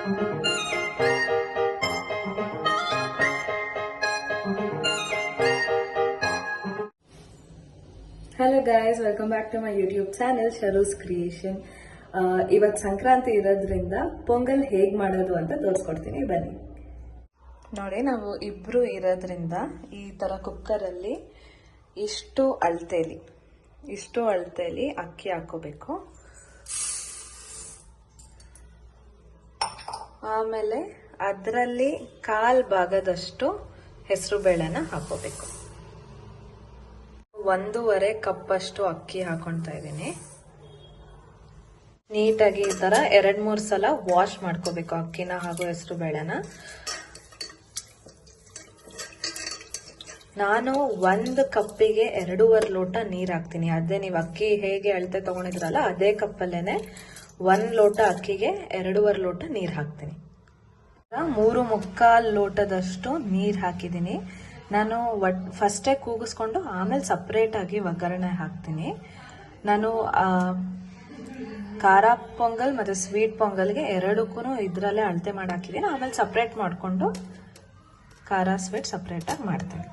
Hello guys, welcome back to my YouTube channel Sharu's creation. ಇವತ್ತು ಸಂಕ್ರಾಂತಿ ಇರೋದ್ರಿಂದ ಪೊಂಗಲ್ ಹೇಗೆ ಮಾಡೋದು ಅಂತ ತೋರಿಸ್ಕೊಡ್ತೀನಿ, ಬನ್ನಿ ನೋಡಿ. ನಾವು ಇಬ್ರು ಇರೋದ್ರಿಂದ ಈ ಥರ ಕುಕ್ಕರಲ್ಲಿ ಇಷ್ಟು ಅಳತೆಲಿ ಅಕ್ಕಿ ಹಾಕೋಬೇಕು. ಆಮೇಲೆ ಅದರಲ್ಲಿ 1/4 ಭಾಗದಷ್ಟು ಹೆಸರು ಬೇಳೆನ ಹಾಕೋಬೇಕು. 1.5 ಕಪ್ಪಷ್ಟು ಅಕ್ಕಿ ಹಾಕೊಳ್ತಾ ಇದ್ದೀನಿ. ನೀಟಾಗಿ ಈ ತರ 2-3 ಸಲ ವಾಶ್ ಮಾಡ್ಕೋಬೇಕು ಅಕ್ಕಿನ ಹಾಗೂ ಹೆಸರು ಬೇಳೆನ. ನಾನು 1 ಕಪ್ಪಿಗೆ 2.5 ಲೋಟ ನೀರ್ ಹಾಕ್ತೀನಿ. ಅದೇ ನೀವು ಅಕ್ಕಿ ಹೇಗೆ ಅಳತೆ ತಗೊಂಡಿದ್ರಲ್ಲ ಅದೇ ಕಪ್ಪಲ್ಲೇನೆ 1 ಲೋಟ ಅಕ್ಕಿಗೆ 2.5 ಲೋಟ ನೀರ್ ಹಾಕ್ತೀನಿ. 3/4 ಲೋಟದಷ್ಟು ನೀರ್ ಹಾಕಿದ್ದೀನಿ. ನಾನು ಫಸ್ಟೇ ಕೂಗಿಸ್ಕೊಂಡು ಆಮೇಲೆ ಸಪ್ರೇಟ್ ಆಗಿ ಒಗ್ಗರಣೆ ಹಾಕ್ತೀನಿ. ನಾನು ಖಾರ ಪೊಂಗಲ್ ಮತ್ತು ಸ್ವೀಟ್ ಪೊಂಗಲ್ಗೆ ಎರಡಕ್ಕೂ ಇದರಲ್ಲೇ ಅಳತೆ ಮಾಡಿ ಹಾಕಿದ್ದೀನಿ. ಆಮೇಲೆ ಸಪ್ರೇಟ್ ಮಾಡಿಕೊಂಡು ಖಾರ ಸ್ವೀಟ್ ಸಪ್ರೇಟಾಗಿ ಮಾಡ್ತೀನಿ.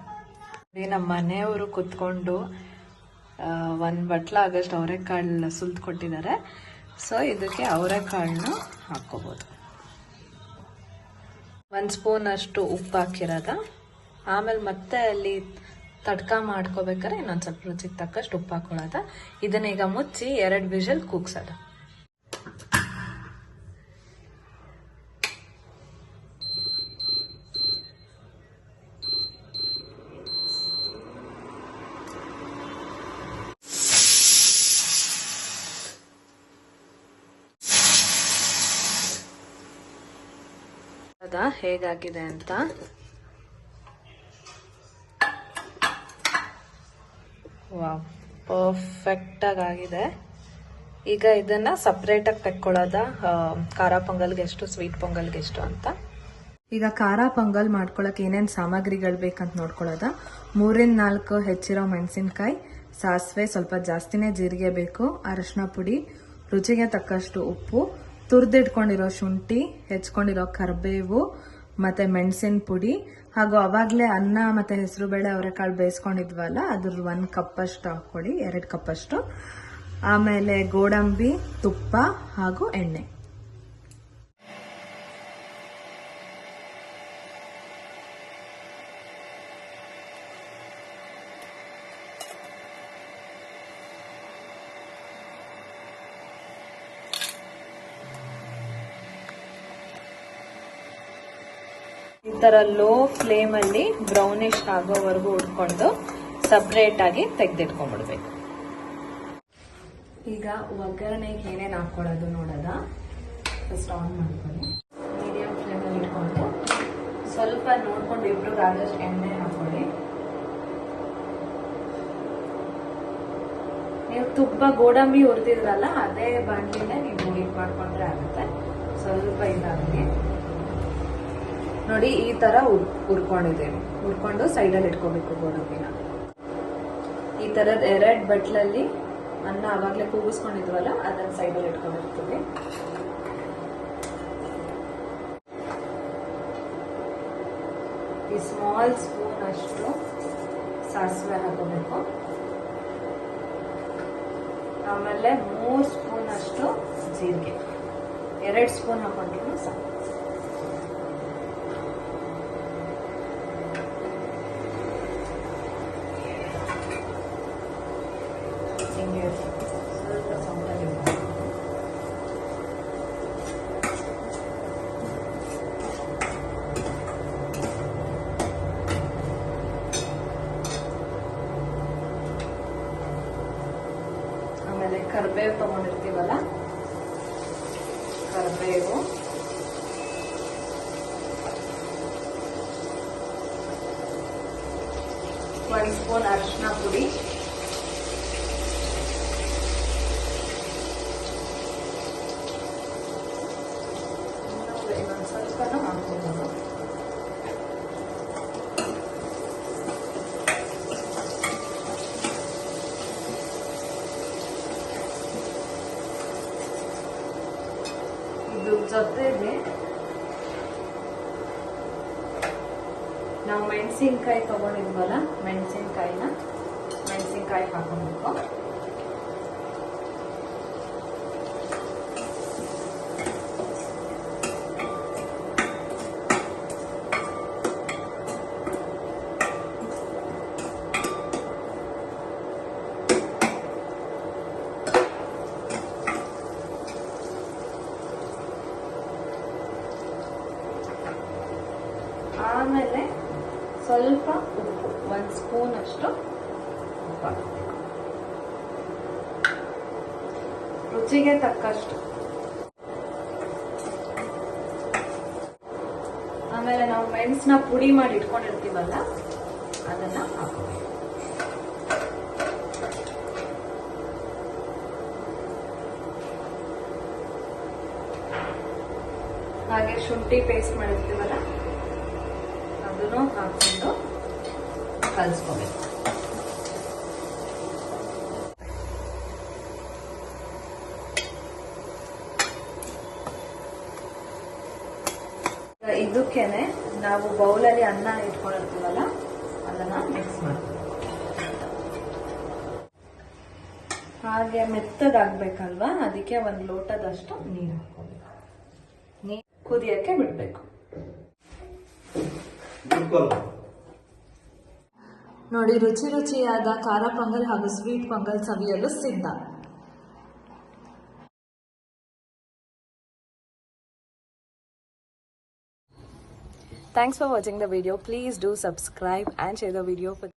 ನಮ್ಮ ಮನೆಯವರು ಕುತ್ಕೊಂಡು 1 ಬಟ್ಲ ಆಗಷ್ಟು ಅವರೆಕಾಳು ಸುಲ್ದು ಕೊಟ್ಟಿದ್ದಾರೆ. ಸೊ ಇದಕ್ಕೆ ಅವರೆಕಾಳನ್ನ ಹಾಕ್ಕೋಬೋದು. 1 ಸ್ಪೂನ್ ಅಷ್ಟು ಉಪ್ಪು ಹಾಕಿರೋದ. ಆಮೇಲೆ ಮತ್ತೆ ಅಲ್ಲಿ ತಡ್ಕ ಮಾಡ್ಕೋಬೇಕಾದ್ರೆ ಇನ್ನೊಂದು ಸ್ವಲ್ಪ ರುಚಿಗೆ ತಕ್ಕಷ್ಟು ಉಪ್ಪು ಹಾಕೊಳ್ಳೋದ. ಇದನ್ನ ಈಗ ಮುಚ್ಚಿ 2 ವಿಷಲ್ ಕೂಗ್ಸೋದ. ಹೇಗಾಗಿದೆ ಅಂತ ವಾವ್, ಪರ್ಫೆಕ್ಟ್ ಆಗಿದೆ. ಈಗ ಇದನ್ನ ಸಪ್ರೇಟ್ ಆಗಿ ತೆಕ್ಕೊಳ್ಳೋದ ಖಾರ ಪೊಂಗಲ್ಗೆ ಎಷ್ಟು, ಸ್ವೀಟ್ ಪೊಂಗಲ್ಗೆ ಎಷ್ಟು ಅಂತ. ಈಗ ಖಾರ ಪೊಂಗಲ್ ಮಾಡ್ಕೊಳಕ್ ಏನೇನು ಸಾಮಗ್ರಿಗಳು ಬೇಕಂತ ನೋಡ್ಕೊಳ್ಳೋದ. 3-4 ಹೆಚ್ಚಿರೋ ಮೆಣಸಿನ್ಕಾಯಿ, ಸಾಸಿವೆ, ಸ್ವಲ್ಪ ಜಾಸ್ತಿನೇ ಜೀರಿಗೆ ಬೇಕು, ಅರಿಶಿನ ಪುಡಿ, ರುಚಿಗೆ ತಕ್ಕಷ್ಟು ಉಪ್ಪು, ತುರ್ದಿಟ್ಕೊಂಡಿರೋ ಶುಂಠಿ, ಹೆಚ್ಕೊಂಡಿರೋ ಕರಿಬೇವು ಮತ್ತೆ ಮೆಣಸಿನ ಪುಡಿ, ಹಾಗೂ ಅವಾಗಲೇ ಅನ್ನ ಮತ್ತೆ ಹೆಸರು ಬೇಳೆ ಅವರೆಕಾಳು ಬೇಯಿಸ್ಕೊಂಡಿದ್ವಲ್ಲ ಅದ್ರ 1 ಕಪ್ಪಷ್ಟು ಹಾಕೊಳ್ಳಿ, 2 ಕಪ್ಪಷ್ಟು. ಆಮೇಲೆ ಗೋಡಂಬಿ, ತುಪ್ಪ ಹಾಗೂ ಎಣ್ಣೆ. ಈ ತರ ಲೋ ಫ್ಲೇಮ್ ಅಲ್ಲಿ ಬ್ರೌನಿಶ್ ಆಗೋವರೆಗೂ ಉಡ್ಕೊಂಡು ಸಪ್ರೇಟ್ ಆಗಿ ತೆಗೆದಿಟ್ಕೊಂಡ್ಬಿಡ್ಬೇಕು. ಈಗ ಒಗ್ಗರಣೆಗೆ ಏನೇನು ಹಾಕೊಳ್ಳೋದು ನೋಡೋದ. ಫಸ್ಟ್ ಆನ್ ಮಾಡ್ಕೊಂಡು ಮೀಡಿಯಂ ಫ್ಲೇಮ್ ಅಲ್ಲಿ ಇಟ್ಕೊಂಡು ಸ್ವಲ್ಪ ನೋಡ್ಕೊಂಡು ಇಬ್ರಿಗೆ ಆದಷ್ಟು ಎಣ್ಣೆ ಹಾಕೊಳ್ಳಿ. ನೀವು ತುಪ್ಪ ಗೋಡಂಬಿ ಹುರಿದಿದ್ರಲ್ಲ ಅದೇ ಬಾಣಲಿನೇ ನೀವು ಹೀಟ್ ಮಾಡ್ಕೊಂಡ್ರೆ ಆಗುತ್ತೆ. ಸ್ವಲ್ಪ ಇದಾಗಲಿ ನೋಡಿ, ಈ ತರ ಹುರ್ಕೊಂಡಿದ್ದೇವೆ. ಹುರ್ಕೊಂಡು ಸೈಡಲ್ಲಿ ಇಟ್ಕೋಬೇಕು ಗೋಡಂಬಿನ. ಈ ತರದ್ 2 ಬಟ್ಲಲ್ಲಿ ಅನ್ನ ಆವಾಗಲೇ ಕೂಗಿಸ್ಕೊಂಡಿದ್ವಲ್ಲ ಅದನ್ನ ಸೈಡಲ್ಲಿ ಇಟ್ಕೊಂಡಿರ್ತೀವಿ. ಈ ಸ್ಮಾಲ್ ಸ್ಪೂನ್ ಅಷ್ಟು ಸಾಸಿವೆ ಹಾಕೋಬೇಕು. ಆಮೇಲೆ 3 ಸ್ಪೂನ್ ಅಷ್ಟು ಜೀರಿಗೆ, 2 ಸ್ಪೂನ್ ಹಾಕೊಂಡ್ರು ಸಾಕು. ಸ್ವಲ್ಪ ಸೌಂಡಲ್ಲಿ ಆಮೇಲೆ ಕರಿಬೇವು ತಗೊಂಡಿರ್ತೀವಲ್ಲ, ಕರಿಬೇವು, ಒಂದು ಸ್ಪೂನ್ ಅರಿಶಿನ ಪುಡಿ, ಸ್ವಲ್ಪನೂ ಹಾಕ್ಬೋದು. ಇದ್ರ ಜೊತೆಗೆ ನಾವು ಮೆಣಸಿನ್ಕಾಯಿ ತಗೊಂಡಿದ್ವಲ್ಲ, ಮೆಣಸಿನ್ಕಾಯಿ ಹಾಕೊಬೇಕು. ಆಮೇಲೆ ಸ್ವಲ್ಪ ಉಪ್ಪು, 1 ಸ್ಪೂನ್ ಅಷ್ಟು ಉಪ್ಪು ಹಾಕಬೇಕು, ರುಚಿಗೆ ತಕ್ಕಷ್ಟು. ಆಮೇಲೆ ನಾವು ಮೆಣಸನ್ನ ಪುಡಿ ಮಾಡಿ ಇಟ್ಕೊಂಡಿರ್ತೀವಲ್ಲ, ಅದನ್ನ ಹಾಕಬೇಕು. ಹಾಗೆ ಶುಂಠಿ ಪೇಸ್ಟ್ ಮಾಡಿರ್ತೀವಲ್ಲ, ಅದನ್ನು ಹಾಕೊಂಡು ಕಲಿಸ್ಕೋಬೇಕು. ಇದಕ್ಕೇನೆ ನಾವು ಬೌಲಲ್ಲಿ ಅನ್ನ ಇಟ್ಕೊಂಡಿರ್ತೀವಲ್ಲ, ಅದನ್ನ ಮಿಕ್ಸ್ ಮಾಡ್ಕೋಬೇಕು. ಹಾಗೆ ಮೆತ್ತದಾಗ್ಬೇಕಲ್ವಾ, ಅದಕ್ಕೆ 1 ಲೋಟದಷ್ಟು ನೀರು ಹಾಕೋಬೇಕು. ನೀರು ಕುದಿಯಕ್ಕೆ ಬಿಡ್ಬೇಕು. ನೋಡಿ, ರುಚಿಯಾದ ಖಾರ ಪೊಂಗಲ್ ಹಾಗೂ ಸ್ವೀಟ್ ಪೊಂಗಲ್ ಸವಿಯಲು ಸಿದ್ಧ. Thanks for watching the video. Please do subscribe and share the video.